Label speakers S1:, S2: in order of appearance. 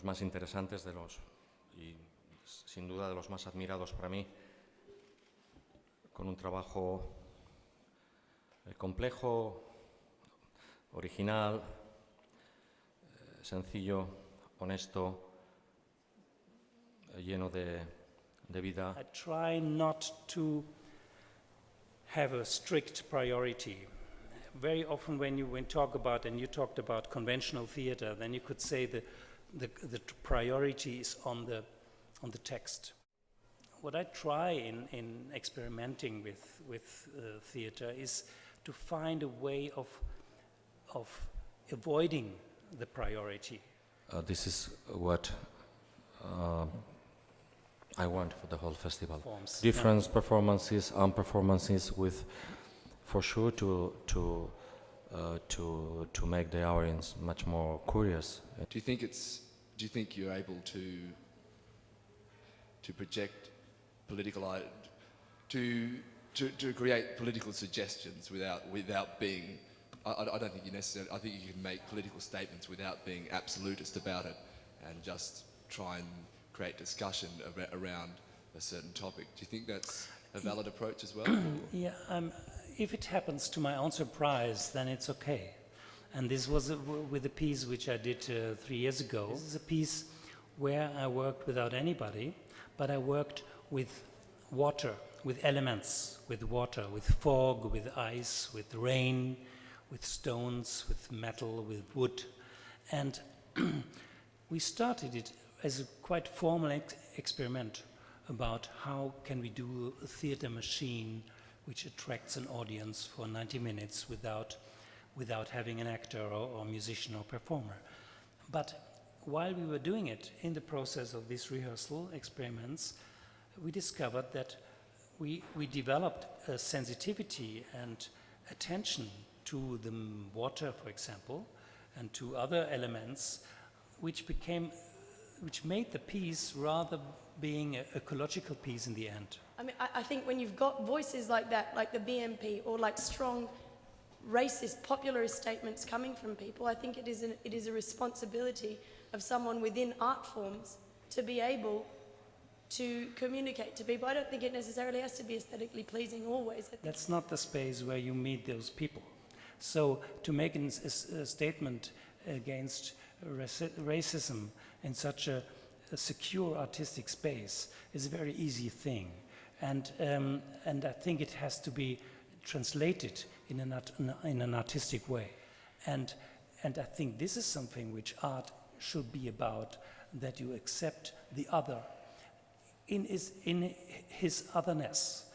S1: más interesantes y sin duda de los más admirados para mí, con un trabajo complejo, original, sencillo, honesto, lleno de vida.
S2: I try not to have a strict priority. Very often when you talk about, and you talked about conventional theater, then you could say the priority is on the text. What I try in experimenting with theater is to find a way of avoiding the priority.
S1: This is what I want for the whole festival.
S2: Forms,
S1: Different performances, performances with, for sure, to make the audience much more curious.
S3: Do you think you're able to project political, to create political suggestions without being? I don't think you necessarily. I think you can make political statements without being absolutist about it, and just try and create discussion around a certain topic. Do you think that's a valid approach as well?
S2: Yeah, if it happens to my own surprise, then it's okay. And this was with a piece which I did 3 years ago. This is a piece where I worked without anybody, but I worked with water, with elements, with water, with fog, with ice, with rain, with stones, with metal, with wood. And we started it as a quite formal experiment about how can we do a theater machine which attracts an audience for 90 minutes without having an actor or musician or performer. But while we were doing it, in the process of these rehearsal experiments, we discovered that we developed a sensitivity and attention to the water, for example, and to other elements, which made the piece rather being an ecological piece in the end.
S4: I mean, I think when you've got voices like that, like the BNP, or like strong racist, popularist statements coming from people, I think it is a responsibility of someone within art forms to be able to communicate to people. I don't think it necessarily has to be aesthetically pleasing always.
S2: That's not the space where you meet those people. So to make a statement against racism in such a secure artistic space is a very easy thing. And I think it has to be translated in an artistic way. And I think this is something which art should be about, that you accept the other in his otherness.